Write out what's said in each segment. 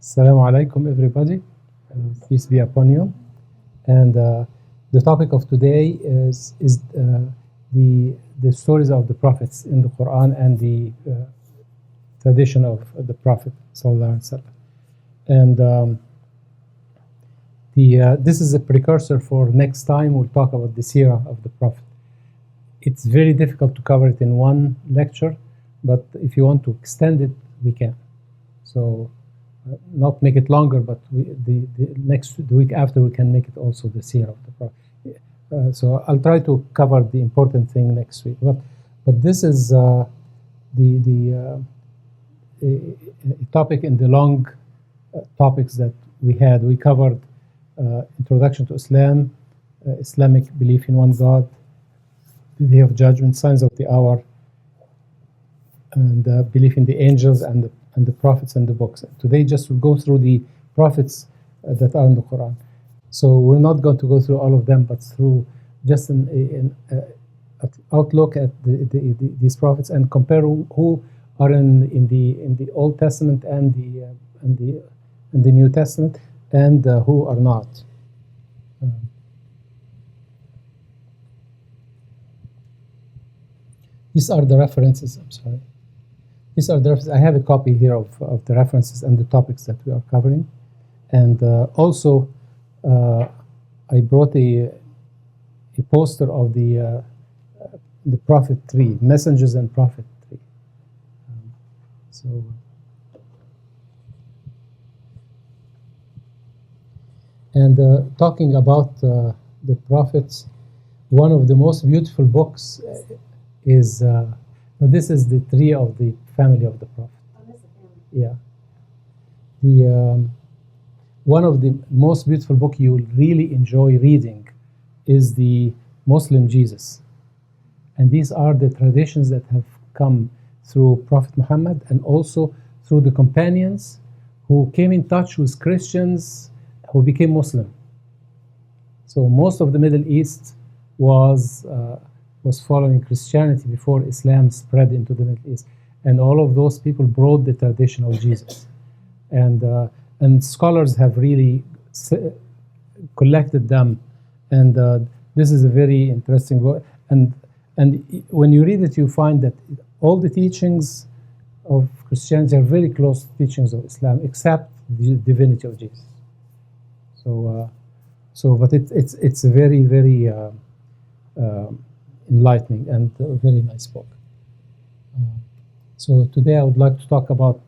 Assalamu alaikum, everybody. Peace be upon you. And the topic of today is the stories of the prophets in the Quran and the tradition of the Prophet Sallallahu Alaihi Wasallam. And this is a precursor for next time we'll talk about the seerah of the Prophet. It's very difficult to cover it in one lecture, but if you want to extend it, we can. So not make it longer, but the week after we can make it also the seerah of the Prophet. So I'll try to cover the important thing next week. But this is a topic in the long topics that we had. We covered introduction to Islam, Islamic belief in one God, the Day of Judgment, signs of the hour, and belief in the angels and the prophets and the books. Today just will go through the prophets that are in the Quran. So we're not going to go through all of them, but through just an outlook at these prophets and compare who are in the Old Testament and the New Testament and who are not. These are the references. I'm sorry. These are the references. I have a copy here of the references and the topics that we are covering. And also, I brought a poster of the Prophet tree, Messengers and Prophet tree. Talking about the prophets, one of the most beautiful books is this is the tree of the family of the Prophet. Oh, that's the family. Yeah. One of the most beautiful book you will really enjoy reading is the Muslim Jesus. And these are the traditions that have come through Prophet Muhammad and also through the companions who came in touch with Christians who became Muslim. So most of the Middle East was following Christianity before Islam spread into the Middle East. And all of those people brought the tradition of Jesus. And scholars have really collected them. And this is a very interesting book. And when you read it, you find that all the teachings of Christianity are very close to teachings of Islam, except the divinity of Jesus. But it's a very, very enlightening and a very nice book. So today I would like to talk about,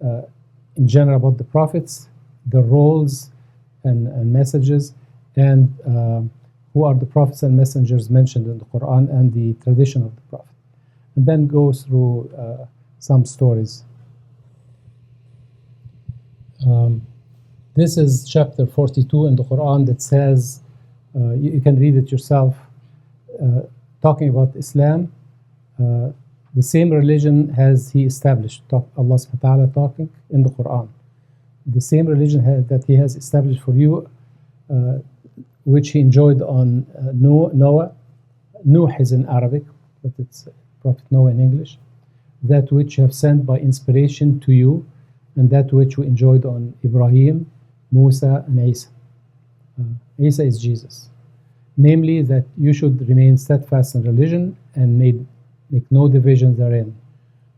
in general, about the prophets, the roles and messages, and who are the prophets and messengers mentioned in the Quran and the tradition of the Prophet. And then go through some stories. This is chapter 42 in the Quran that says, you can read it yourself, talking about Islam. The same religion has He established, Allah subhanahu wa ta'ala talking in the Quran. The same religion that He has established for you, which He enjoyed on Noah. Nuh is in Arabic, but it's Prophet Noah in English. That which you have sent by inspiration to you, and that which we enjoyed on Ibrahim, Musa, and Isa. Isa is Jesus. Namely, that you should remain steadfast in religion and make no division therein.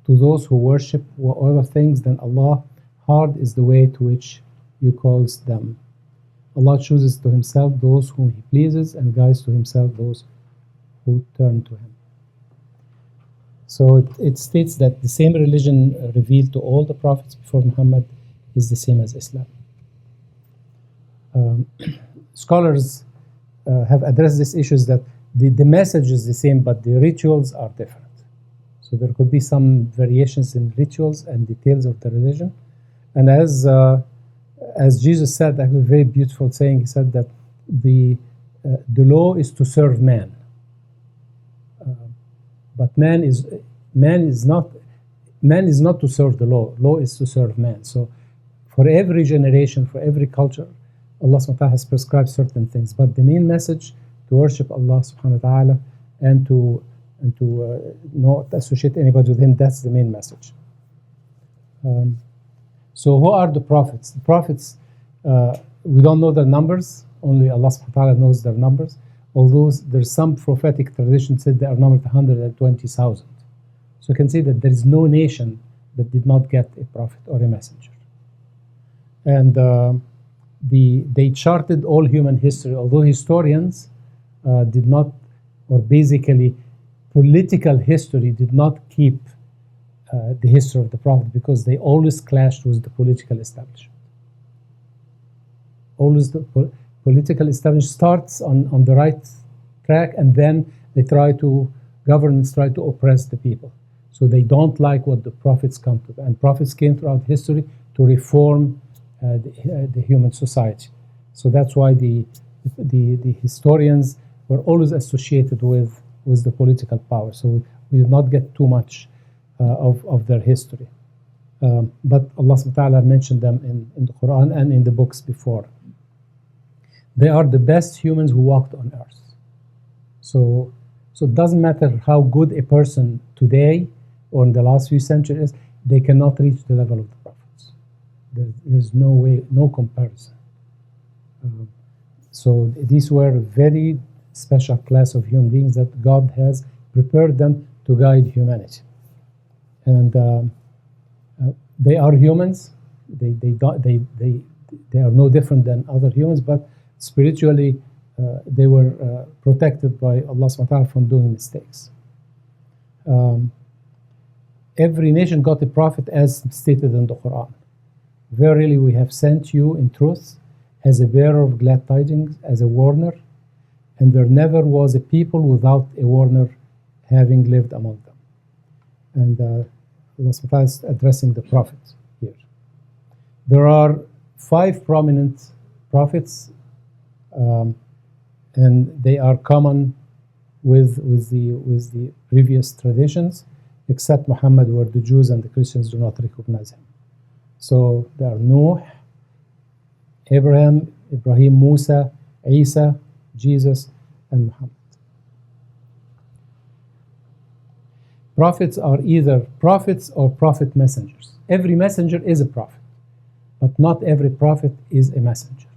To those who worship other things than Allah, hard is the way to which you calls them. Allah chooses to Himself those whom He pleases and guides to Himself those who turn to Him. So it states that the same religion revealed to all the prophets before Muhammad is the same as Islam. Scholars have addressed these issues that the message is the same, but the rituals are different. So there could be some variations in rituals and details of the religion. And as Jesus said, a very beautiful saying, He said that the law is to serve man. But man is not to serve the law. Law is to serve man. So for every generation, for every culture, Allah subhanahu wa ta'ala has prescribed certain things. But the main message, to worship Allah subhanahu wa ta'ala and to not associate anybody with Him, that's the main message. So who are the prophets? The prophets, we don't know their numbers. Only Allah subhanahu wa ta'ala knows their numbers. Although there's some prophetic tradition said they are numbered 120,000. So you can see that there is no nation that did not get a prophet or a messenger. And they charted all human history, although historians did not, or basically political history did not keep the history of the prophet, because they always clashed with the political establishment. Always the political establishment starts on the right track, and then governments try to oppress the people. So they don't like what the prophets come to. And prophets came throughout history to reform the human society. So that's why the historians were always associated with the political power. So we did not get too much of their history. But Allah subhanahu wa ta'ala mentioned them in the Quran and in the books before. They are the best humans who walked on earth. So it doesn't matter how good a person today or in the last few centuries, they cannot reach the level of the prophets. There's no way, no comparison. So these were a very special class of human beings that God has prepared them to guide humanity. And they are humans. They are no different than other humans, but spiritually they were protected by Allah subhanahu wa ta'ala from doing mistakes. Every nation got a prophet as stated in the Quran. Verily we have sent you in truth as a bearer of glad tidings, as a warner, and there never was a people without a warner having lived among them. And Allah subhanahu wa ta'ala is addressing the prophets here. There are 5 prominent prophets, and they are common with the previous traditions, except Muhammad, where the Jews and the Christians do not recognize him. So there are Nuh, Abraham, Musa, Isa, Jesus, and Muhammad. Prophets are either prophets or prophet messengers. Every messenger is a prophet, but not every prophet is a messenger.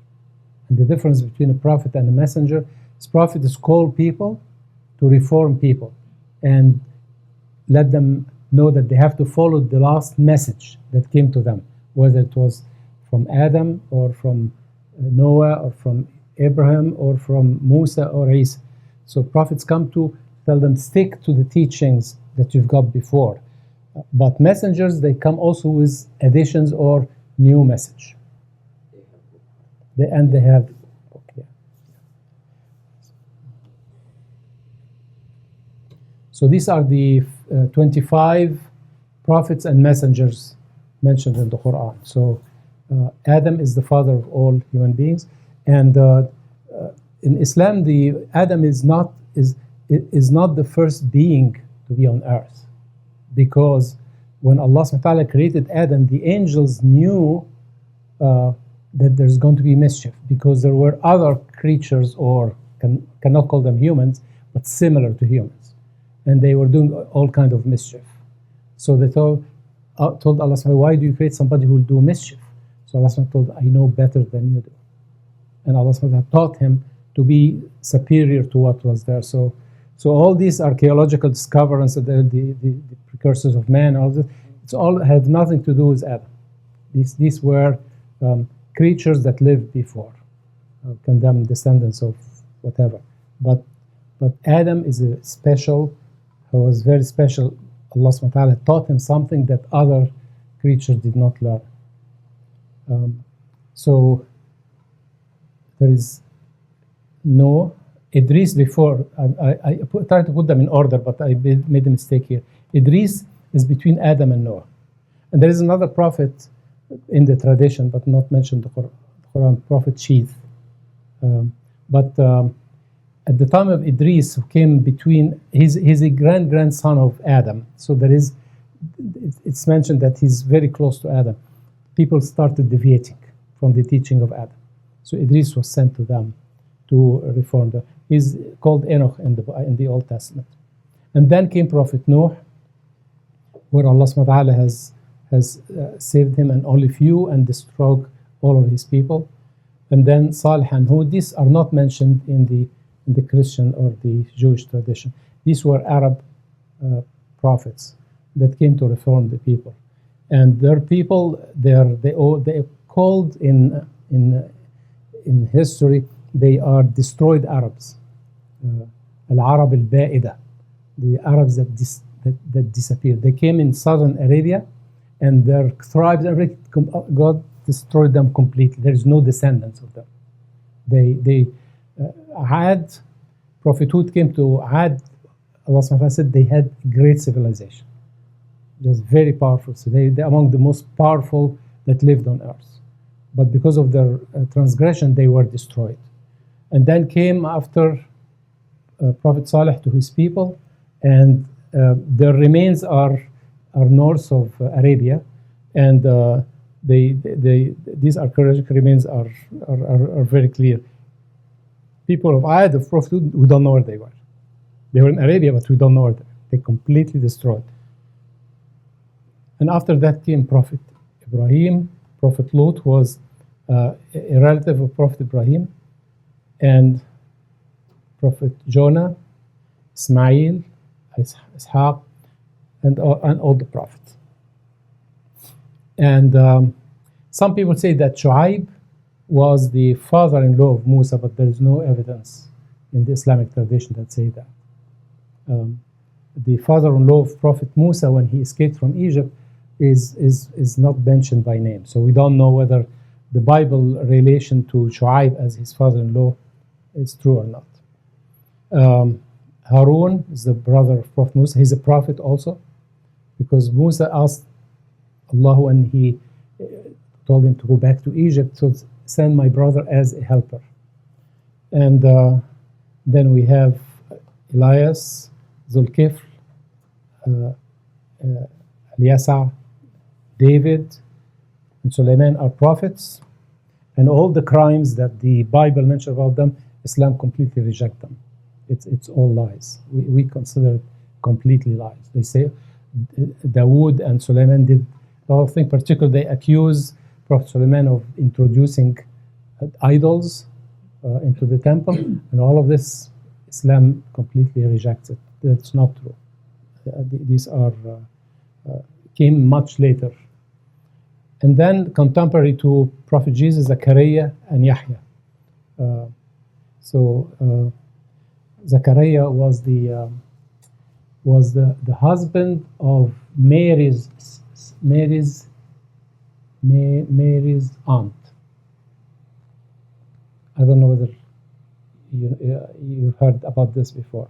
And the difference between a prophet and a messenger is prophet is called people to reform people and let them know that they have to follow the last message that came to them, whether it was from Adam or from Noah or from Abraham or from Musa or Isa. So prophets come to tell them, stick to the teachings that you've got before. But messengers, they come also with additions or new message. They have. Okay. So these are the 25 prophets and messengers mentioned in the Quran. So Adam is the father of all human beings, and in Islam, Adam is not the first being to be on earth, because when Allah subhanahu wa ta'ala created Adam, the angels knew that there's going to be mischief, because there were other creatures, or cannot call them humans, but similar to humans, and they were doing all kind of mischief. So they told Allah subhanahu wa ta'ala, why do you create somebody who will do mischief? So Allah subhanahu wa ta'ala told, I know better than you do. And Allah subhanahu wa ta'ala taught him to be superior to what was there. So all these archaeological discoveries, the precursors of man, all this, it's all had nothing to do with Adam. These were creatures that lived before, condemned descendants of whatever. But Adam is a special, he was very special. Allah subhanahu wa ta'ala taught him something that other creatures did not learn. So there is Noah, Idris before. I tried to put them in order, but I made a mistake here. Idris is between Adam and Noah. And there is another prophet in the tradition, but not mentioned in the Quran, Prophet Sheeth. But at the time of Idris, who came between, he's a grandson of Adam. So it's mentioned that he's very close to Adam. People started deviating from the teaching of Adam. So Idris was sent to them to reform them. He's called Enoch in the Old Testament. And then came Prophet Noah, where Allah subhanahu wa ta'ala has has saved him and only few and destroyed all of his people. And then Salih and Hud, these are not mentioned in the Christian or the Jewish tradition. These were Arab prophets that came to reform the people. And their people, they called in history, they are destroyed Arabs. Al-Arab al-Ba'ida, the Arabs that disappeared. They came in southern Arabia, and their tribes, God destroyed them completely. There is no descendants of them. They Ad, Prophet Hud came to Ad. Allah subhanahu wa ta'ala said they had great civilization, just very powerful. So they're among the most powerful that lived on earth. But because of their transgression, they were destroyed. And then came after Prophet Salih to his people, and their remains are north of Arabia, and these archaeological remains are very clear. People of Ad, of Prophet Hud, we don't know where they were. They were in Arabia, but we don't know where they were. They completely destroyed. And after that came Prophet Ibrahim. Prophet Lot was a relative of Prophet Ibrahim, and Prophet Jonah, Ismail, Ishaq, and all the prophets. And some people say that Shu'aib was the father-in-law of Musa, but there is no evidence in the Islamic tradition that say that. The father-in-law of Prophet Musa, when he escaped from Egypt, is not mentioned by name. So we don't know whether the Bible relation to Shu'aib as his father-in-law is true or not. Harun is the brother of Prophet Musa. He's a prophet also, because Musa asked Allah when he told him to go back to Egypt, so send my brother as a helper. And then we have Elias, Zulkifl, Eliasa, David, and Suleiman are prophets. And all the crimes that the Bible mentions about them, Islam completely rejects them. It's all lies. We consider it completely lies. They say Dawood and Suleiman did a lot of things. Particularly, they accuse Prophet Suleiman of introducing idols into the temple, and all of this Islam completely rejects it. That's not true. These are came much later. And then contemporary to Prophet Jesus, Zechariah and Yahya. Zechariah was the husband of Mary's aunt. I don't know whether you've heard about this before,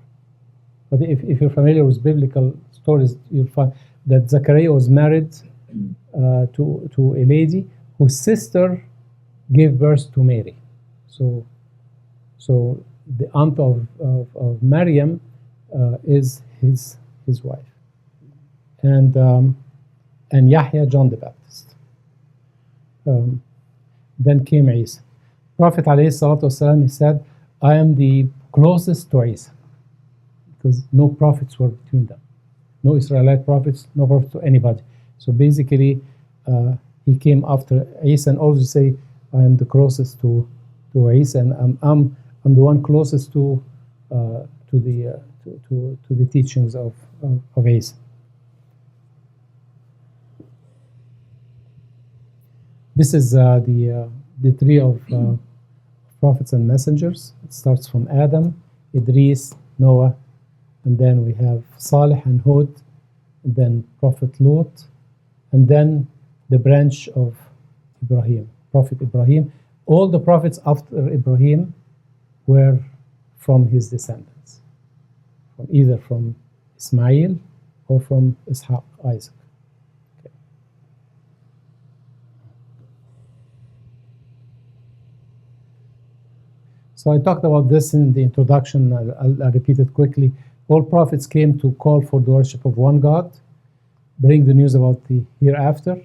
but if you're familiar with biblical stories, you'll find that Zechariah was married to a lady whose sister gave birth to Mary. So the aunt of Maryam is his wife, and Yahya, John the Baptist. Then came Isa. Prophet ﷺ, he said, I am the closest to Isa, because no prophets were between them. No Israelite prophets, no prophets to anybody. So basically, he came after Isa, and also say, I am the closest to Isa, and I'm the one closest to the teachings of Isa. This is the tree of prophets and messengers. It starts from Adam, Idris, Noah, and then we have Salih and Hud, and then Prophet Lot, and then the branch of Ibrahim, Prophet Ibrahim. All the prophets after Ibrahim were from his descendants, either from Ismail or from Ishaq, Isaac. Okay. So I talked about this in the introduction. I'll repeat it quickly. All prophets came to call for the worship of one God, bring the news about the hereafter,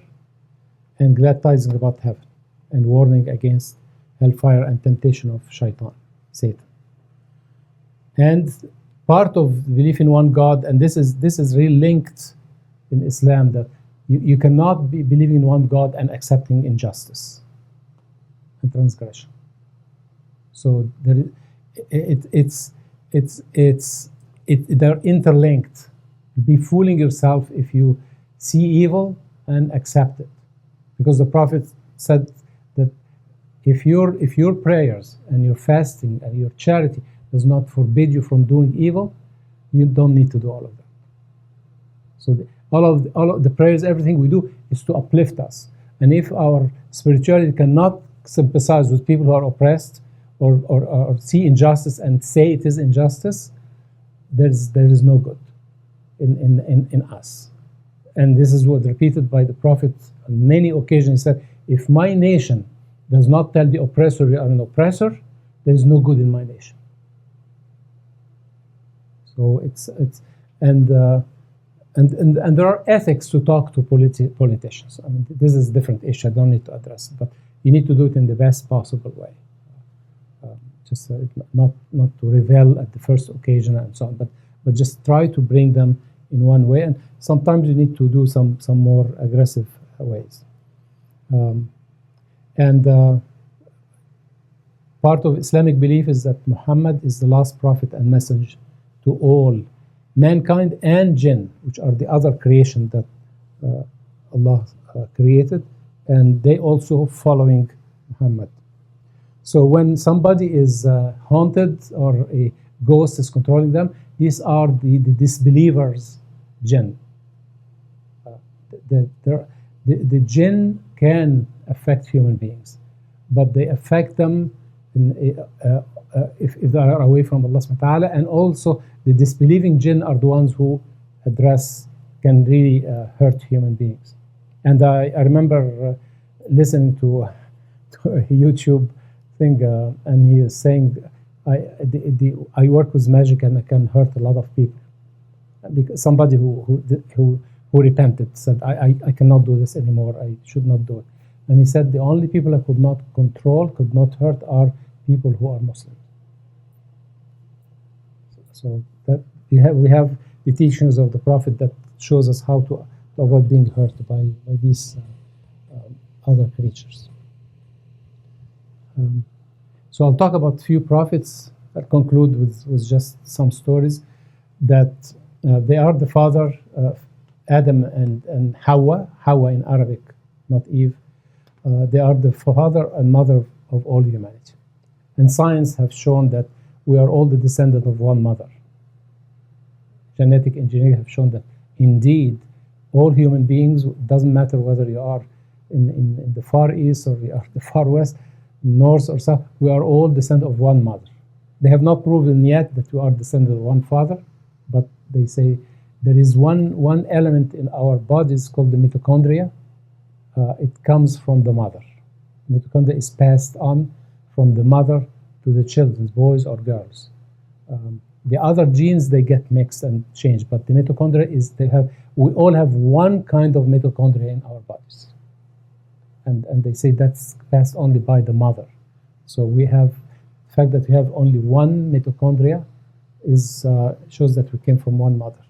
and glad tidings about heaven, and warning against hellfire and temptation of Shaitan, Satan. And part of belief in one God, and this is really linked in Islam, that You cannot be believing in one God and accepting injustice and transgression. So there they're interlinked. You'll be fooling yourself if you see evil and accept it, because the Prophet said that if your prayers and your fasting and your charity does not forbid you from doing evil, you don't need to do all of that. So all of the prayers, everything we do is to uplift us. And if our spirituality cannot sympathize with people who are oppressed or see injustice and say it is injustice, there is no good in us. And this is what repeated by the Prophet on many occasions. He said, if my nation does not tell the oppressor you are an oppressor, there is no good in my nation. So and there are ethics to talk to politicians. I mean, this is a different issue. I don't need to address it, but you need to do it in the best possible way. Not to revel at the first occasion and so on, but just try to bring them in one way. And sometimes you need to do some more aggressive ways. Part of Islamic belief is that Muhammad is the last prophet and message to all mankind and jinn, which are the other creation that Allah created, and they also following Muhammad. So when somebody is haunted or a ghost is controlling them, these are the disbelievers' jinn. The jinn can affect human beings, but they affect them if they are away from Allah subhanahu wa ta'ala. And also the disbelieving jinn are the ones who can really hurt human beings. And I remember listening to a YouTube thing, and he is saying, I work with magic and I can hurt a lot of people. Because somebody who repented said, I cannot do this anymore, I should not do it. And he said the only people I could not control, could not hurt, are people who are Muslim. So that we have the teachings of the Prophet that shows us how to avoid being hurt by these other creatures. So I'll talk about a few prophets. I'll conclude with just some stories that they are the father of Adam and Hawa in Arabic, not Eve. They are the father and mother of all humanity. And science has shown that we are all the descendant of one mother. Genetic engineering have shown that indeed all human beings, doesn't matter whether you are in the Far East or you are the Far West, North or South, we are all descendant of one mother. They have not proven yet that we are descendant of one father, but they say there is one element in our bodies called the mitochondria. It comes from the mother. Mitochondria is passed on from the mother to the children, boys or girls. The other genes, they get mixed and changed, but the mitochondria we all have one kind of mitochondria in our bodies. And they say that's passed only by the mother. So the fact that we have only one mitochondria shows that we came from one mother.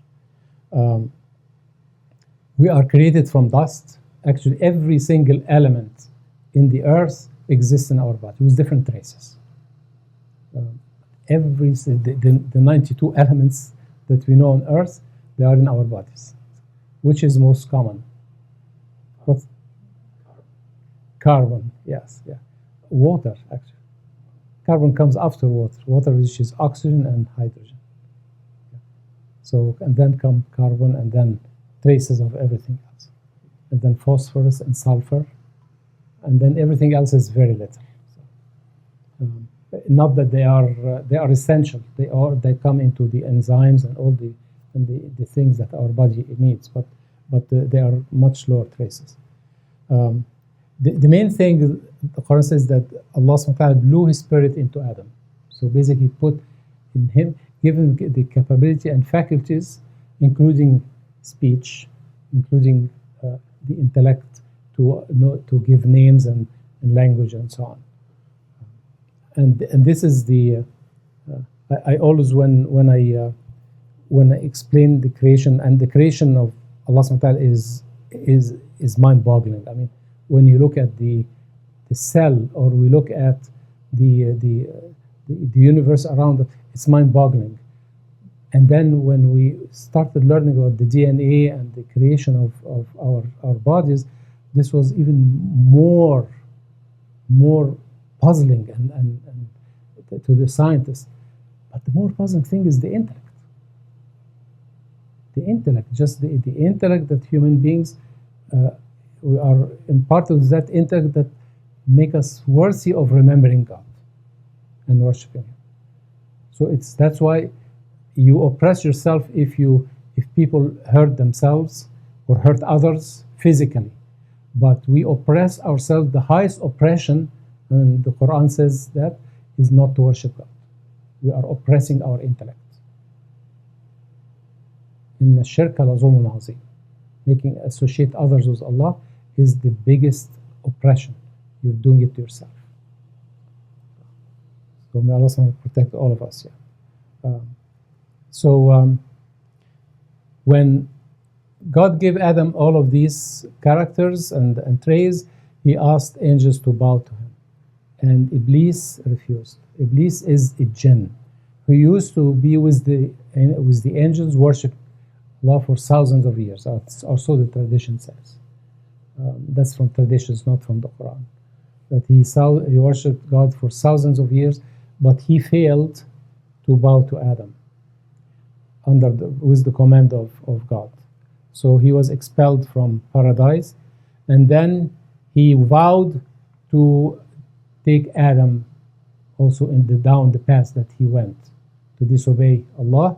We are created from dust. Actually, every single element in the earth exists in our body with different traces. The 92 elements that we know on earth, they are in our bodies. Which is most common? What? Carbon, yes, yeah. Water, actually. Carbon comes after water. Water, which is oxygen and hydrogen. Yeah. So, and then come carbon, and then traces of everything else. And then phosphorus and sulfur. And then everything else is very little. So, not that they are essential. They come into the enzymes and all the things that our body needs, but they are much lower traces. The main thing, the Quran says that Allah subhanahu wa ta'ala blew His Spirit into Adam. So basically put in him, given the capability and faculties, including speech, including the intellect to give names and language and so on. And this is I always, when I explain the creation, and the creation of Allah subhanahu wa ta'ala is is mind-boggling. I mean, when you look at the cell, or we look at the universe around it, it's mind-boggling. And then when we started learning about the DNA and the creation of our bodies, this was even more puzzling and to the scientists. But the more puzzling thing is the intellect. The intellect, just the intellect that human beings, we are imparted with that intellect that make us worthy of remembering God and worshiping Him. So that's why you oppress yourself if people hurt themselves or hurt others physically. But we oppress ourselves. The highest oppression, and the Quran says that, is not to worship God. We are oppressing our intellect. إن الشرك لظلم عظيم. Making associate others with Allah is the biggest oppression. You're doing it to yourself. So may Allah protect all of us. Yeah. When God gave Adam all of these characters and traits, He asked angels to bow to Him, and Iblis refused. Iblis is a jinn who used to be with the angels, worship Allah for thousands of years, or so the tradition says. That's from traditions, not from the Quran. That he worshipped God for thousands of years, but he failed to bow to Adam with the command of God. So he was expelled from paradise, and then he vowed to take Adam also down the path that he went, to disobey Allah,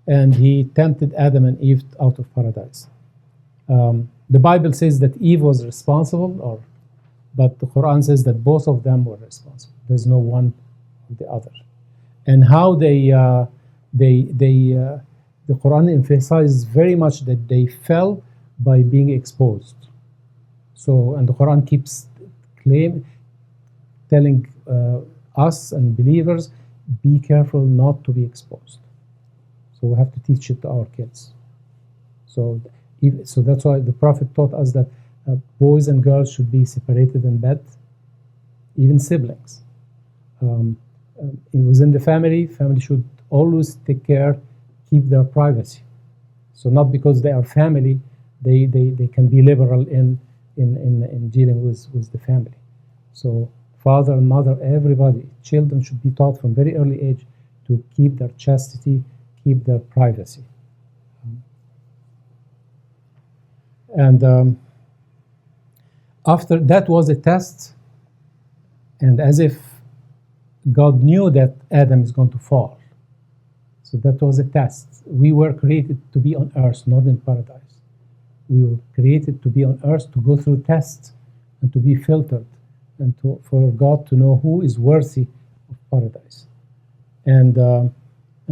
and he tempted Adam and Eve out of paradise. The Bible says that Eve was responsible, but the Quran says that both of them were responsible. There's no one or the other. And how the Quran emphasizes very much that they fell by being exposed. So, and the Quran keeps telling us and believers, be careful not to be exposed. So we have to teach it to our kids. So that's why the Prophet taught us that boys and girls should be separated in bed, even siblings. Within the family should always take care, keep their privacy. So not because they are family, they can be liberal in dealing with the family. So father and mother, everybody, children should be taught from very early age to keep their chastity, keep their privacy. And after that was a test, and as if God knew that Adam is going to fall. So that was a test. We were created to be on earth, not in paradise. We were created to be on earth, to go through tests and to be filtered, and for God to know who is worthy of paradise. And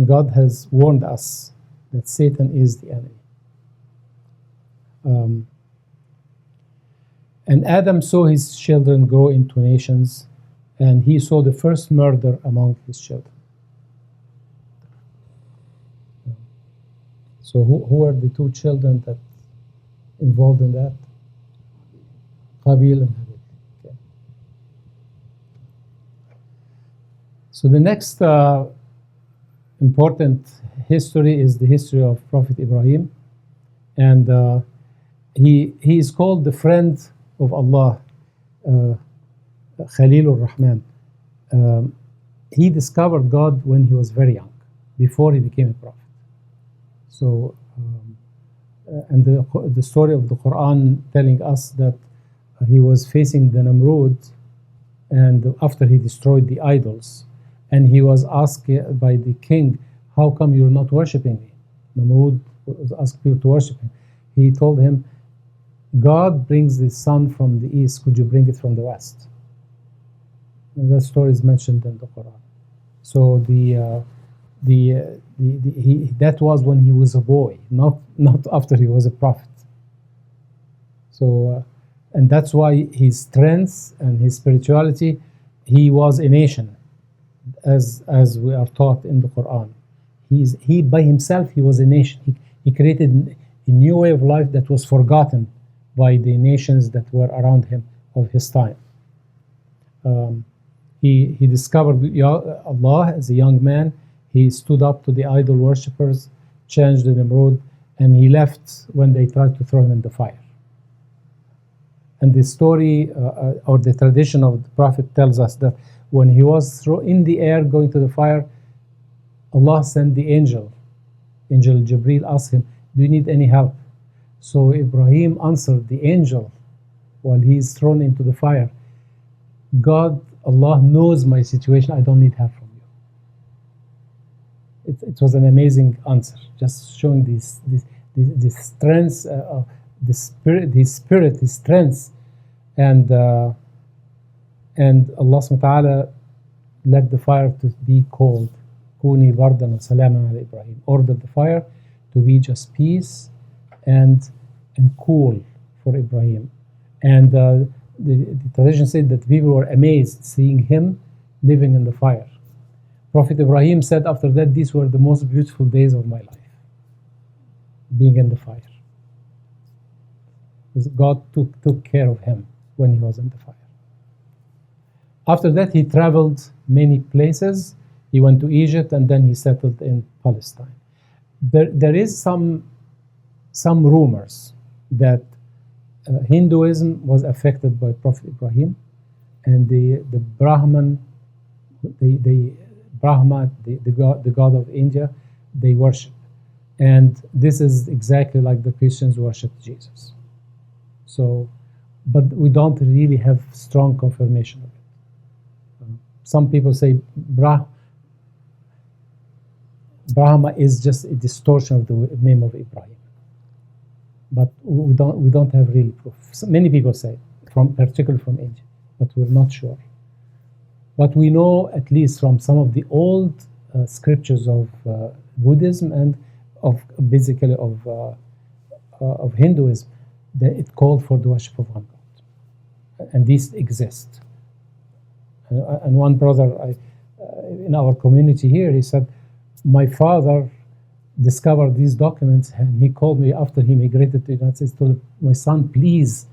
God has warned us that Satan is the enemy. And Adam saw his children grow into nations, and he saw the first murder among his children. So who are the two children that involved in that? Qabil and Habil. Okay. So the next important history is the history of Prophet Ibrahim, and he is called the friend of Allah, Khalilur Rahman. He discovered God when he was very young, before he became a prophet. So, and the story of the Quran telling us that he was facing the Namrud, and after he destroyed the idols, and he was asked by the king, how come you're not worshiping me? Namrud was asked people to worship him. He told him, God brings the sun from the east, could you bring it from the west? And that story is mentioned in the Quran. So that was when he was a boy, not after he was a prophet. So, and that's why his strength and his spirituality, he was a nation, as we are taught in the Quran. He by himself, he was a nation. He created a new way of life that was forgotten by the nations that were around him of his time. He discovered Allah as a young man. He stood up to the idol worshippers, changed the Nimrod, and he left when they tried to throw him in the fire. And the story or the tradition of the Prophet tells us that when he was in the air going to the fire, Allah sent the angel. Angel Jibreel asked him, "Do you need any help?" So Ibrahim answered the angel while he is thrown into the fire, "God, Allah knows my situation. I don't need help from you." It was an amazing answer, just showing the strength of the spirit, his strength, and Allah subhanahu wa ta'ala let the fire to be cold. Kuni bardan wa salaman ala Ibrahim. Ordered the fire to be just peace and cool for Ibrahim. And the tradition said that people were amazed seeing him living in the fire. Prophet Ibrahim said after that, "These were the most beautiful days of my life, being in the fire." Because God took care of him when he was in the fire. After that, he traveled many places. He went to Egypt, and then he settled in Palestine. There is some rumors that Hinduism was affected by Prophet Ibrahim, and the Brahma, the god of India, they worship, and this is exactly like the Christians worship Jesus. So, but we don't really have strong confirmation of it. Some people say Brahma is just a distortion of the name of Ibrahim, but we don't have really proof. So many people say, particularly from India, but we're not sure. But we know, at least from some of the old scriptures of Buddhism and of Hinduism, that it called for the worship of one God, and these exist. And one brother in our community here, he said, "My father discovered these documents, and he called me after he migrated to the United States, told my son, please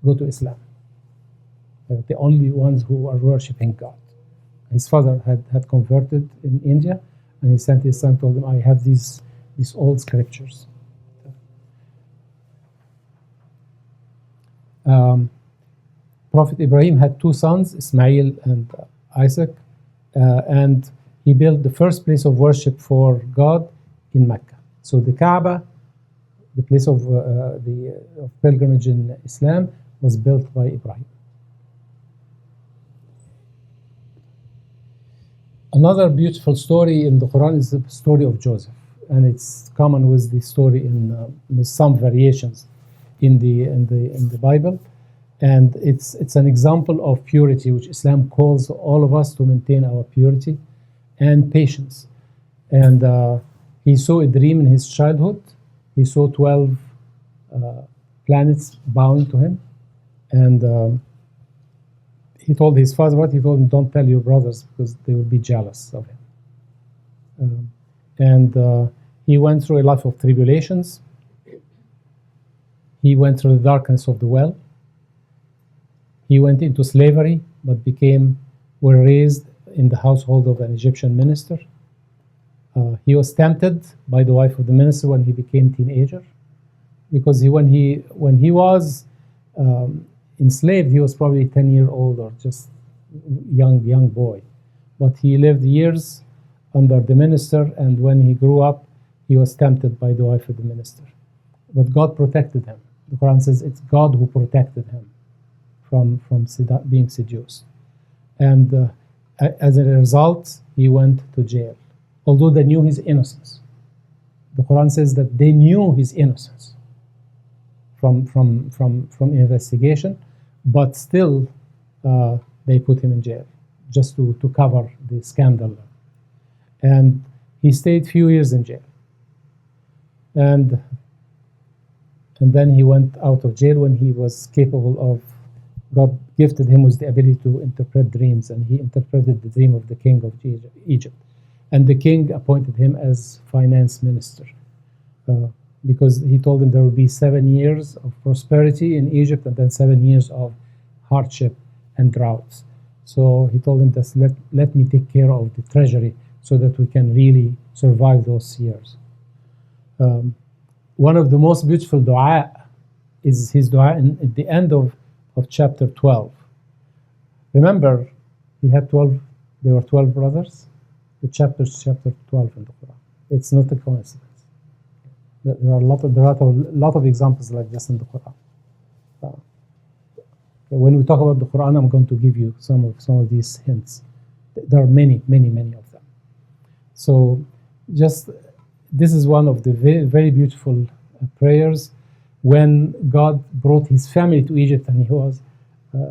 go to Islam. They're the only ones who are worshiping God." His father had converted in India, and he sent his son, told him, "I have these old scriptures." Prophet Ibrahim had two sons, Ismail and Isaac, and he built the first place of worship for God in Mecca. So the Kaaba, the place of pilgrimage in Islam, was built by Ibrahim. Another beautiful story in the Quran is the story of Joseph, and it's common with the story in some variations in the Bible. And it's an example of purity, which Islam calls all of us to maintain our purity and patience. And he saw a dream in his childhood. He saw 12 planets bowing to him. And he told his father what? He told him, "Don't tell your brothers because they will be jealous of him." He went through a life of tribulations. He went through the darkness of the well. He went into slavery, but were raised in the household of an Egyptian minister. He was tempted by the wife of the minister when he became teenager, because when he was enslaved, he was probably 10-year-old or just young boy. But he lived years under the minister, and when he grew up, he was tempted by the wife of the minister. But God protected him. The Quran says it's God who protected him from being seduced. And as a result, he went to jail, although they knew his innocence. The Quran says that they knew his innocence from investigation, but still they put him in jail just to cover the scandal. And he stayed few years in jail. And then he went out of jail when he was capable of, God gifted him with the ability to interpret dreams, and he interpreted the dream of the king of Egypt. And the king appointed him as finance minister. because he told them there will be 7 years of prosperity in Egypt and then 7 years of hardship and droughts. So he told them that let me take care of the treasury so that we can really survive those years. One of the most beautiful dua is his dua at the end of chapter 12. Remember, he had 12, there were 12 brothers. The chapter is chapter 12 in the Quran. It's not a coincidence. There are a lot of examples like this in the Quran. When we talk about the Quran, I'm going to give you some of these hints. There are many of them. So, just this is one of the very, very beautiful prayers when God brought his family to Egypt and he was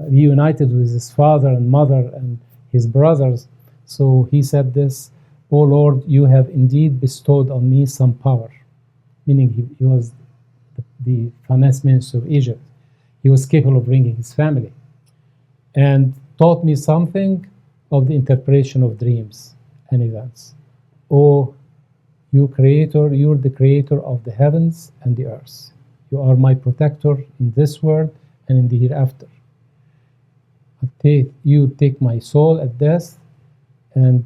reunited with his father and mother and his brothers. So he said this, "O Lord, you have indeed bestowed on me some power," meaning he was the finance minister of Egypt. He was capable of bringing his family, and taught me something of the interpretation of dreams and events. "O you creator, you're the creator of the heavens and the earth. You are my protector in this world and in the hereafter. You take my soul at death, and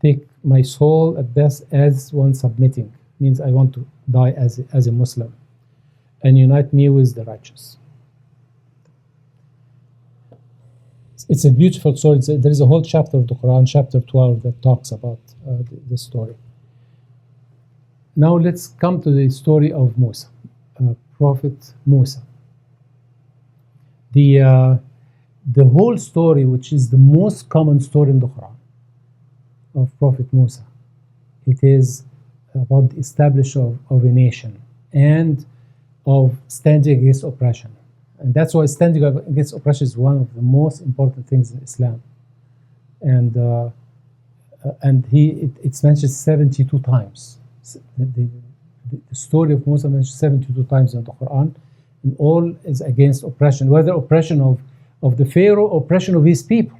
take my soul at death as one submitting," means I want to die as a Muslim, "and unite me with the righteous." It's a beautiful story. There is a whole chapter of the Quran, chapter 12, that talks about the story. Now let's come to the story of Musa, Prophet Musa. The whole story, which is the most common story in the Quran of Prophet Musa, it is about the establishment of a nation and of standing against oppression. And that's why standing against oppression is one of the most important things in Islam. And it's mentioned 72 times. The story of Musa mentioned 72 times in the Quran, and all is against oppression, whether oppression of the Pharaoh, oppression of his people,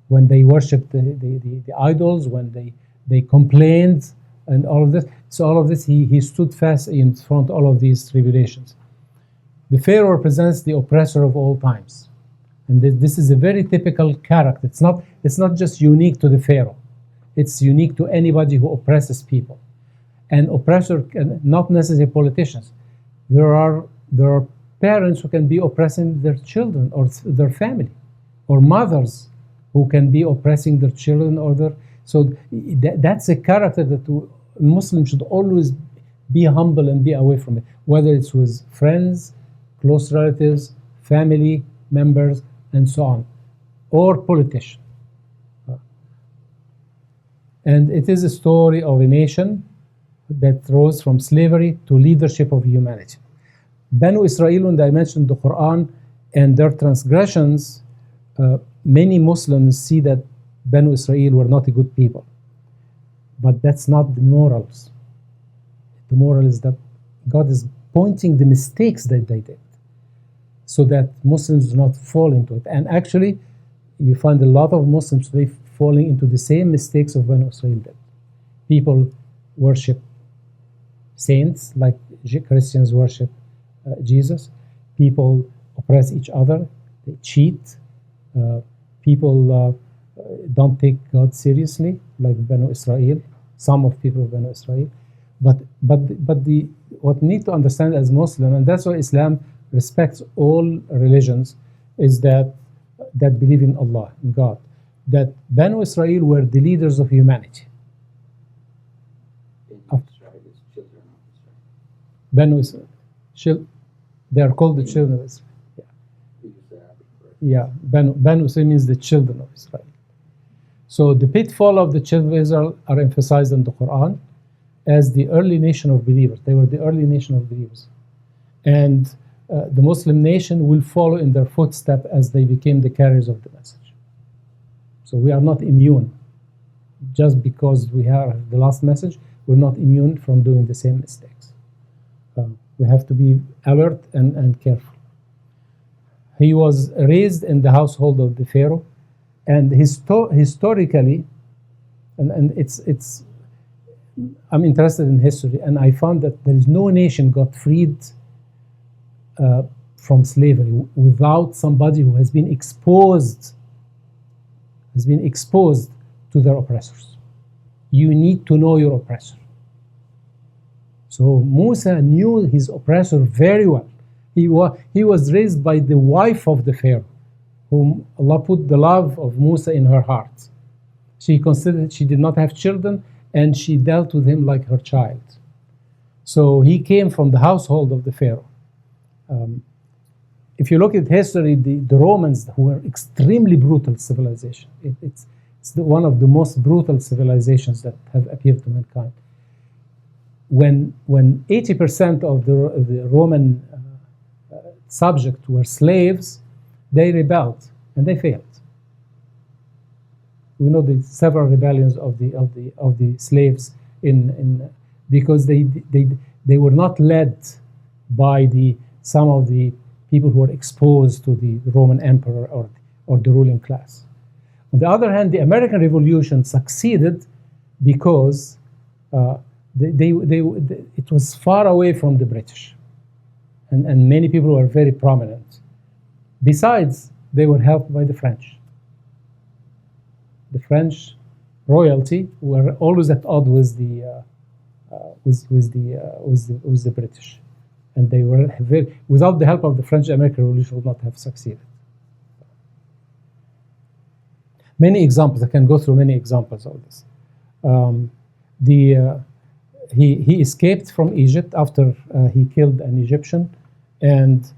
when they worshipped the idols, when they complained, and all of this. So all of this, he stood fast in front of all of these tribulations. The Pharaoh represents the oppressor of all times, and this is a very typical character. It's not just unique to the Pharaoh; it's unique to anybody who oppresses people. And oppressor, not necessarily politicians. There are parents who can be oppressing their children or their family, or mothers who can be oppressing their children or their. So that's a character that Muslims should always be humble and be away from it, whether it's with friends, close relatives, family members, and so on, or politicians. And it is a story of a nation that rose from slavery to leadership of humanity. Banu Israel, when I mentioned the Quran and their transgressions, many Muslims see that Banu Israel were not a good people. But that's not the morals. The moral is that God is pointing the mistakes that they did, so that Muslims do not fall into it. And actually, you find a lot of Muslims today falling into the same mistakes of Banu Israel did. People worship saints like Christians worship Jesus. People oppress each other. They cheat. People don't take God seriously, like Banu Israel. Some of people of Banu Israel. But what we need to understand as Muslim, and that's why Islam respects all religions, is that believe in Allah, in God, that Banu Israel were the leaders of humanity. Banu Israel, they are called the children of Israel. Yeah, Banu Israel means the children of Israel. So the pitfall of the children of Israel are emphasized in the Quran as the early nation of believers. They were the early nation of believers. And the Muslim nation will follow in their footsteps as they became the carriers of the message. So we are not immune. Just because we have the last message, we're not immune from doing the same mistakes. We have to be alert and careful. He was raised in the household of the Pharaoh, and historically, and it's I'm interested in history, and I found that there is no nation got freed from slavery without somebody who has been exposed to their oppressors. You need to know your oppressor. So Musa knew his oppressor very well. He was raised by the wife of the Pharaoh, whom Allah put the love of Musa in her heart. She considered she did not have children, and she dealt with him like her child. So he came from the household of the Pharaoh. If you look at history, the Romans, who were extremely brutal civilization, it's one of the most brutal civilizations that have appeared to mankind. When 80% of the Roman subjects were slaves, they rebelled and they failed. We know the several rebellions of the slaves because they were not led by some of the people who were exposed to the Roman emperor or the ruling class. On the other hand, the American Revolution succeeded because it was far away from the British, and many people were very prominent. Besides, they were helped by the French. The French royalty were always at odds with the British, and they were without the help of the French, the American Revolution would not have succeeded. Many examples. I can go through many examples of this. He escaped from Egypt after he killed an Egyptian, and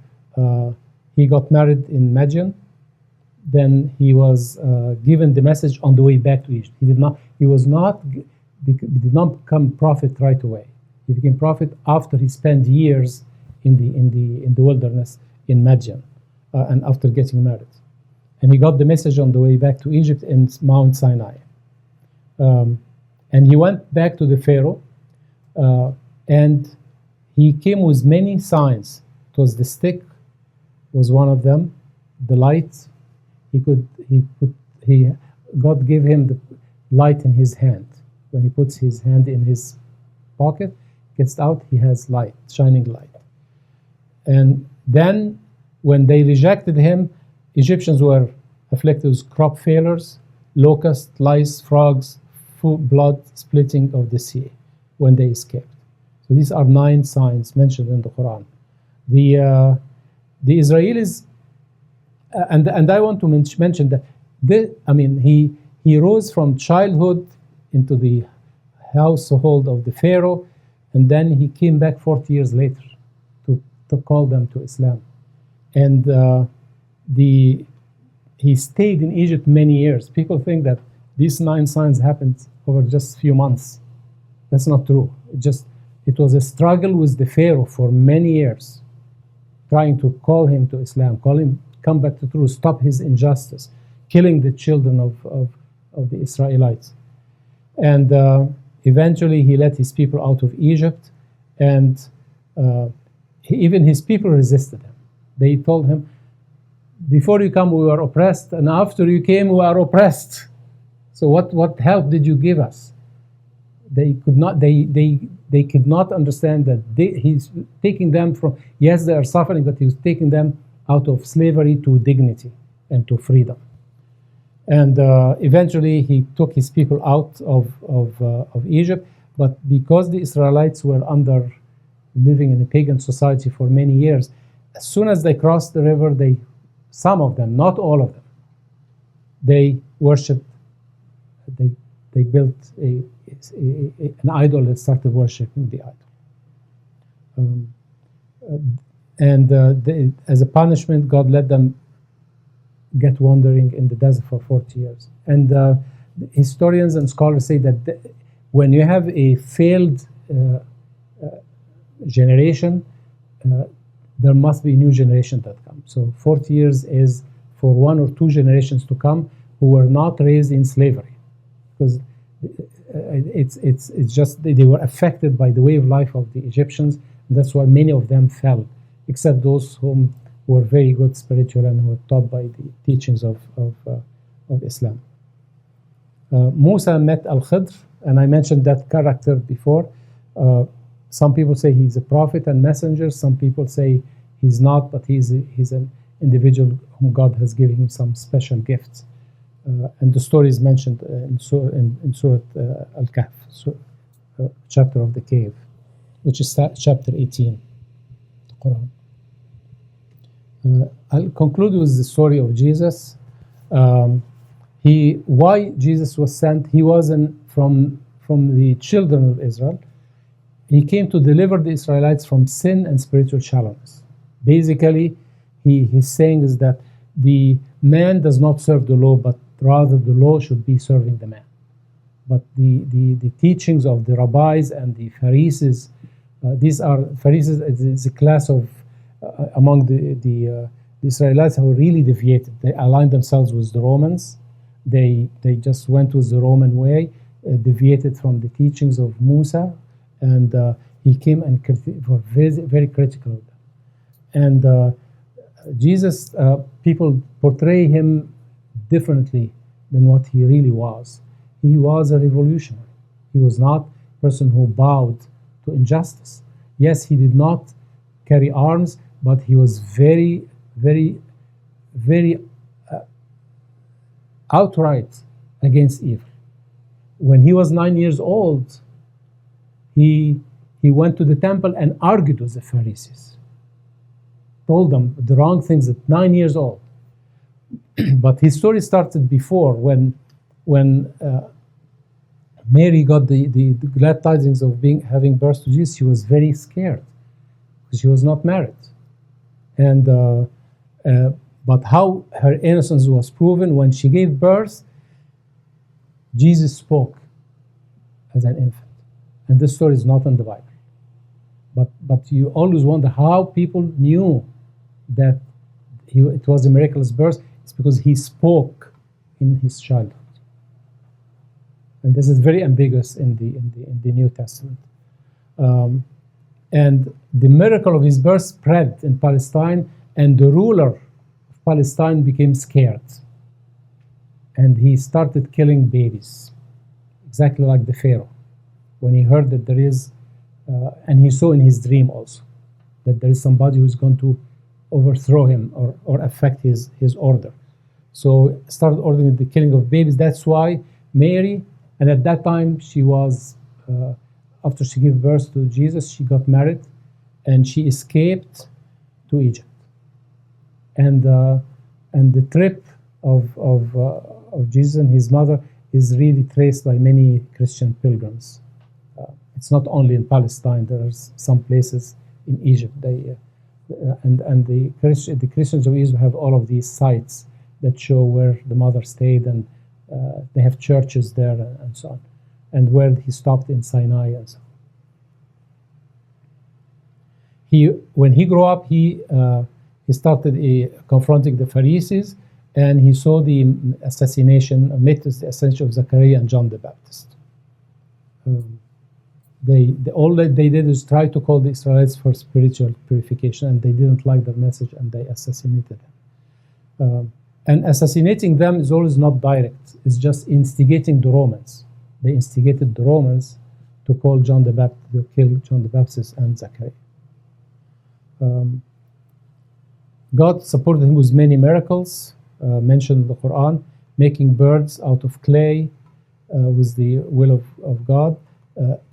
he got married in Madian. Then he was given the message on the way back to Egypt. He did not become prophet right away. He became prophet after he spent years in the wilderness in Madian, and after getting married. And he got the message on the way back to Egypt in Mount Sinai. And he went back to the Pharaoh, and he came with many signs. It was the stick was one of them, the light. God gave him the light in his hand. When he puts his hand in his pocket, gets out, he has light, shining light. And then when they rejected him, Egyptians were afflicted with crop failures, locusts, lice, frogs, blood splitting of the sea when they escaped. So these are 9 signs mentioned in the Quran. The Israelis, and I want to mention that he rose from childhood into the household of the Pharaoh, and then he came back 40 years later to call them to Islam. And he stayed in Egypt many years. People think that these 9 signs happened over just a few months. That's not true. It was a struggle with the Pharaoh for many years, trying to call him to Islam, call him come back to truth, stop his injustice, killing the children of the Israelites. And eventually he let his people out of Egypt, and even his people resisted him. They told him, before you come we were oppressed, and after you came we are oppressed. So what help did you give us? They could not understand that he's taking them from, yes, they are suffering, but he was taking them out of slavery to dignity and to freedom. And eventually he took his people out of Egypt, but because the Israelites were living in a pagan society for many years, as soon as they crossed the river, some of them, not all of them, they worshipped, they built an idol and started worshipping the idol. As a punishment, God let them get wandering in the desert for 40 years. And historians and scholars say that when you have a failed generation, there must be a new generation that comes. So 40 years is for 1 or 2 generations to come who were not raised in slavery, because it's just they were affected by the way of life of the Egyptians, and that's why many of them fell, except those whom were very good spiritual and who were taught by the teachings of Islam. Musa met Al-Khidr And I mentioned that character before. Some people say he's a prophet and messenger. Some people say he's not, but he's an individual whom God has given him some special gifts. And the story is mentioned in Surah Al-Kahf, chapter of the cave, which is chapter 18, the Quran. I'll conclude with the story of Jesus. Why Jesus was sent? He wasn't from the children of Israel. He came to deliver the Israelites from sin and spiritual challenges. Basically, he's saying is that the man does not serve the law, but rather the law should be serving the man. But the teachings of the rabbis and the Pharisees, Pharisees is a class of among the Israelites who really deviated. They aligned themselves with the Romans. They just went with the Roman way, deviated from the teachings of Musa, and he came and were very, very critical of them. And Jesus, people portray him differently than what he really was. He was a revolutionary. He was not a person who bowed to injustice. Yes, he did not carry arms, but he was very, very, very outright against evil. When he was 9 years old, he went to the temple and argued with the Pharisees. Told them the wrong things at 9 years old. But his story started before when Mary got the glad tidings of having birth to Jesus. She was very scared because she was not married. And but how her innocence was proven when she gave birth, Jesus spoke as an infant. And this story is not in the Bible. But you always wonder how people knew that it was a miraculous birth. It's because he spoke in his childhood. And this is very ambiguous in the New Testament. And the miracle of his birth spread in Palestine, and the ruler of Palestine became scared. And he started killing babies, exactly like the Pharaoh. When he heard that there is, and he saw in his dream also, that there is somebody who's going to overthrow him or affect his order. So started ordering the killing of babies. That's why Mary, and at that time she was, after she gave birth to Jesus, she got married, and she escaped to Egypt. And the trip of Jesus and his mother is really traced by many Christian pilgrims. It's not only in Palestine. There's some places in Egypt. And the Christians of Egypt have all of these sites that show where the mother stayed, and they have churches there and so on, and where he stopped in Sinai and so on. When he grew up, he started confronting the Pharisees, and he saw the assassination of Zechariah and John the Baptist. All that they did is try to call the Israelites for spiritual purification, and they didn't like their message, and they assassinated them. And assassinating them is always not direct. It's just instigating the Romans. They instigated the Romans to kill John the Baptist and Zechariah. God supported him with many miracles mentioned in the Quran, making birds out of clay with the will of God,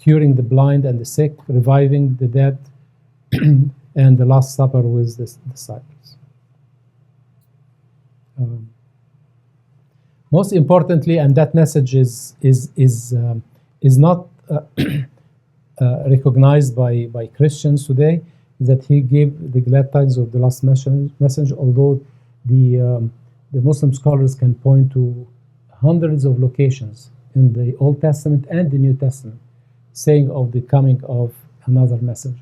curing the blind and the sick, reviving the dead, and the Last Supper with the disciples. Most importantly, and that message is not recognized by Christians today, is that he gave the glad tidings of the last message. Although the Muslim scholars can point to hundreds of locations in the Old Testament and the New Testament saying of the coming of another messenger.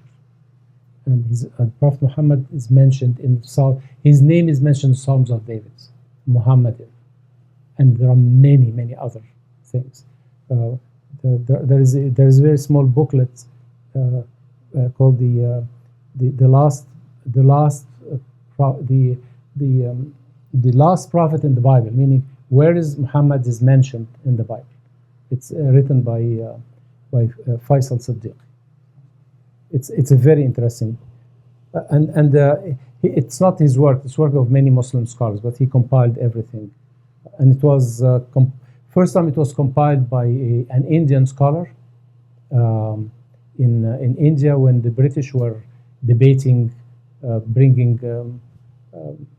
And Prophet Muhammad is mentioned in Psalm. His name is mentioned in Psalms of David, Muhammad, and there are many, many other things. There is a very small booklet called the last prophet in the Bible, meaning where is Muhammad is mentioned in the Bible. It's written by Faisal Siddiq. It's a very interesting, it's not his work. It's work of many Muslim scholars, but he compiled everything. And it was first time it was compiled by an Indian scholar in India when the British were debating bringing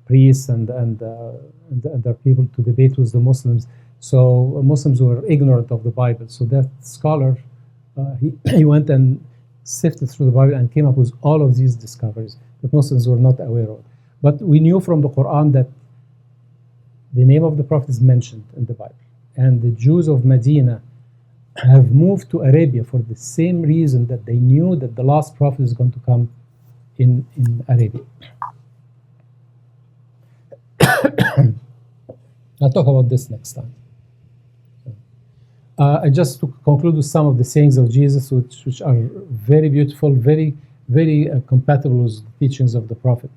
priests and other people to debate with the Muslims. So Muslims were ignorant of the Bible. So that scholar, he went and sifted through the Bible and came up with all of these discoveries that Muslims were not aware of. But we knew from the Quran that the name of the Prophet is mentioned in the Bible. And the Jews of Medina have moved to Arabia for the same reason that they knew that the last Prophet is going to come in Arabia. I'll talk about this next time. I just to conclude with some of the sayings of Jesus, which are very beautiful, very, very compatible with the teachings of the Prophet.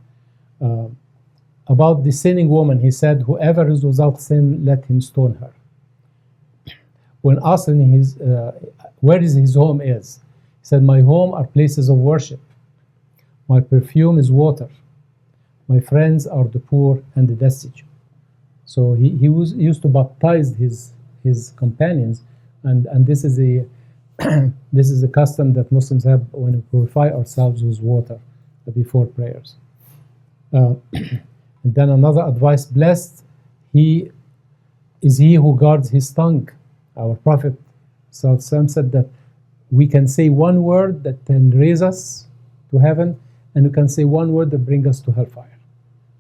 About the sinning woman, he said, "Whoever is without sin, let him stone her." When asked where his home is, he said, "My home are places of worship. My perfume is water. My friends are the poor and the destitute." So he used to baptize his companions, and this is a this is a custom that Muslims have when we purify ourselves with water before prayers. And then another advice: blessed is he who guards his tongue. Our Prophet said that we can say one word that can raise us to heaven, and we can say one word that brings us to hellfire.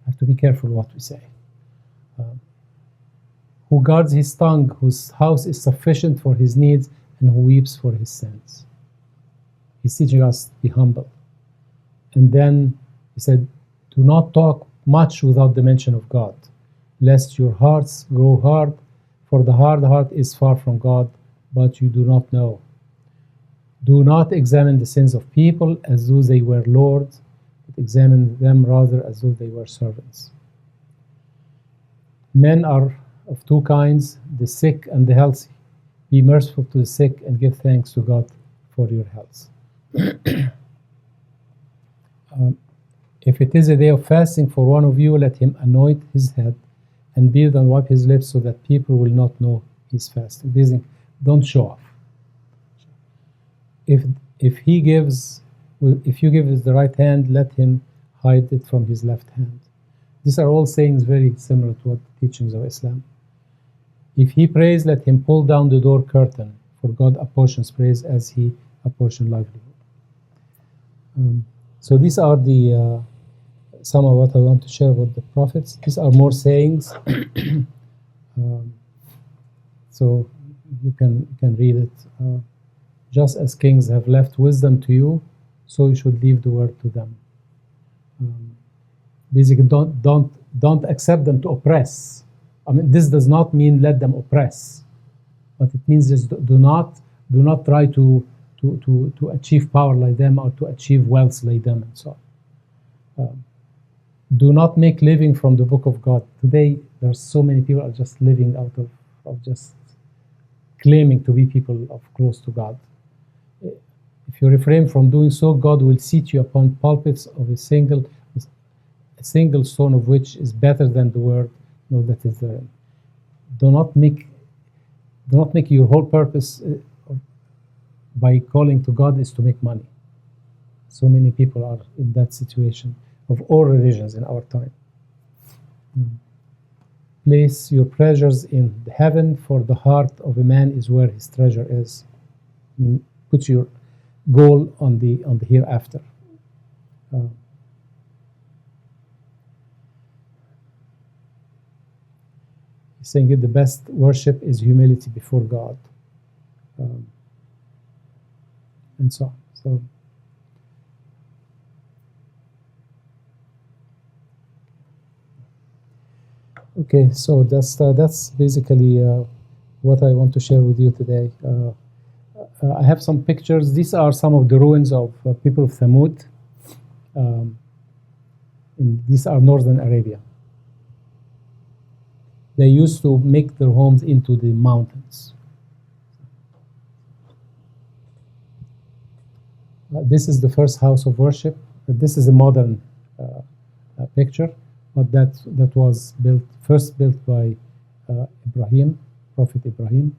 We have to be careful what we say. Who guards his tongue, whose house is sufficient for his needs, and who weeps for his sins. He's teaching us to be humble. And then he said, do not talk much without the mention of God, lest your hearts grow hard, for the hard heart is far from God, but you do not know. Do not examine the sins of people as though they were lords, but examine them rather as though they were servants. Men are of two kinds, the sick and the healthy. Be merciful to the sick and give thanks to God for your health. If it is a day of fasting for one of you, let him anoint his head and beard and wipe his lips so that people will not know he's fasting. Basically, don't show off. If you give with the right hand, let him hide it from his left hand. These are all sayings very similar to what the teachings of Islam. If he prays, let him pull down the door curtain, for God apportions praise as he apportions livelihood. So these are the some of what I want to share about the prophets. These are more sayings. So you can read it. Just as kings have left wisdom to you, so you should leave the word to them. Basically, don't accept them to oppress. I mean, this does not mean let them oppress, but it means just do not try to achieve power like them or to achieve wealth like them and so on. Do not make living from the book of God. Today, there's so many people are just living out of just claiming to be people of close to God. If you refrain from doing so, God will seat you upon pulpits of a single stone of which is better than the word. That is there. Do not make your whole purpose by calling to God is to make money. So many people are in that situation of all religions in our time. Place your treasures in heaven, for the heart of a man is where his treasure is. Put your goal on the hereafter. Saying it, the best worship is humility before God, and so on. So, okay, so that's basically what I want to share with you today. I have some pictures. These are some of the ruins of people of Thamud. These are northern Arabia. They used to make their homes into the mountains. This is the first house of worship. This is a modern picture, but that was first built by Ibrahim, Prophet Ibrahim.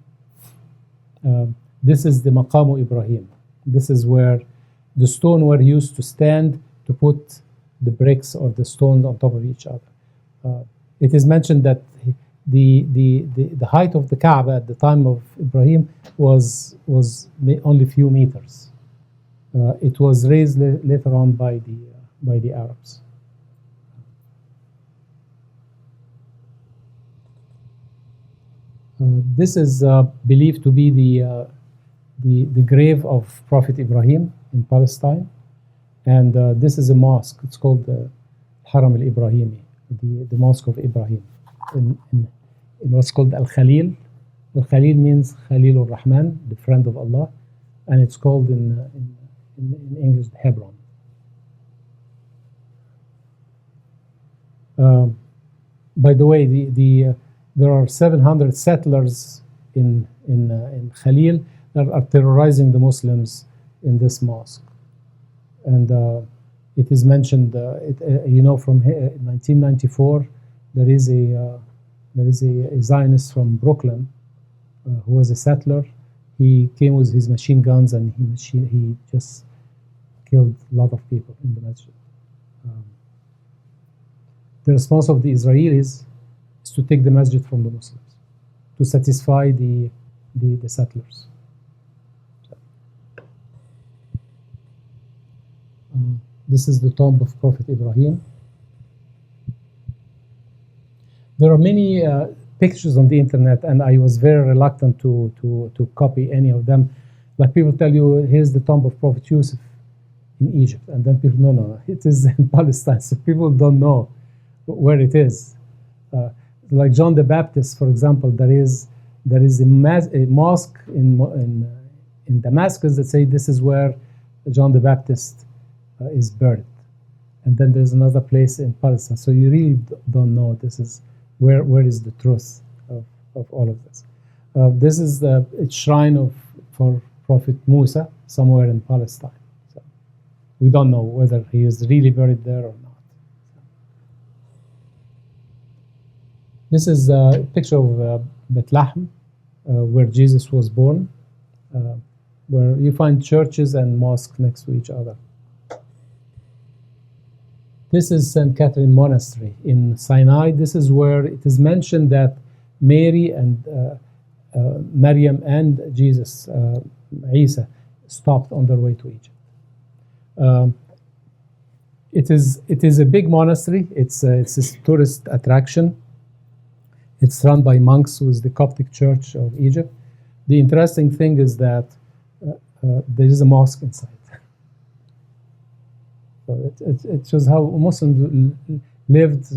This is the Maqamu Ibrahim. This is where the stone were used to stand to put the bricks or the stones on top of each other. It is mentioned that the height of the Kaaba at the time of Ibrahim was only a few meters. It was raised later on by the Arabs. This is believed to be the grave of Prophet Ibrahim in Palestine, and this is a mosque. It's called the Haram al-Ibrahimi, the Mosque of Ibrahim, in what's called Al-Khalil. Al-Khalil means Khalil al-Rahman, the friend of Allah, and it's called in English Hebron. By the way, there are 700 settlers in Khalil that are terrorizing the Muslims in this mosque, and it is mentioned. From 1994, there is a Zionist from Brooklyn who was a settler. He came with his machine guns and he just killed a lot of people in the masjid. The response of the Israelis is to take the masjid from the Muslims to satisfy the settlers. This is the tomb of Prophet Ibrahim. There are many pictures on the internet, and I was very reluctant to copy any of them. Like people tell you, here's the tomb of Prophet Yusuf in Egypt, and then people, no, it is in Palestine, so people don't know where it is. Like John the Baptist, for example, there is a mosque in Damascus that say this is where John the Baptist is buried, and then there's another place in Palestine. So you really don't know. This is where is the truth of all of this. This is the shrine for Prophet Musa somewhere in Palestine. So we don't know whether he is really buried there or not. This is a picture of Bethlehem, where Jesus was born, where you find churches and mosques next to each other. This is St. Catherine Monastery in Sinai. This is where it is mentioned that Mary and Maryam and Jesus, Isa, stopped on their way to Egypt. It is a big monastery. It's a tourist attraction. It's run by monks with the Coptic Church of Egypt. The interesting thing is that there is a mosque inside. So it shows how Muslims lived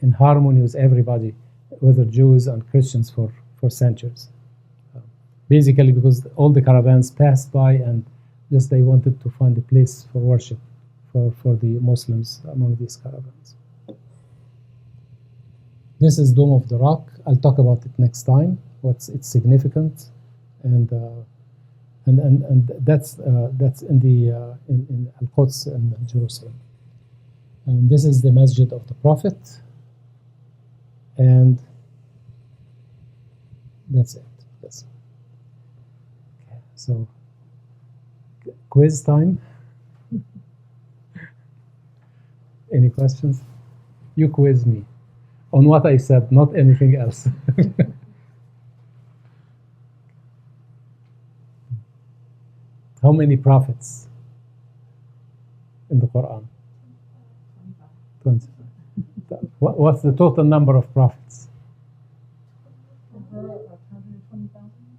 in harmony with everybody, whether Jews and Christians, for centuries. Basically because all the caravans passed by and just they wanted to find a place for worship for the Muslims among these caravans. This is Dome of the Rock. I'll talk about it next time, what's its significance, and that's in Al-Quds and Jerusalem. And this is the Masjid of the Prophet, and that's it. Okay, so quiz time. Any questions? You quiz me on what I said, not anything else. How many prophets in the Quran? 20. What's the total number of prophets?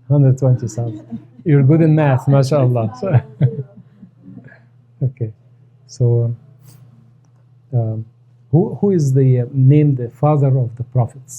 120,000. You're good in math, mashallah. Okay, so who is named the father of the prophets?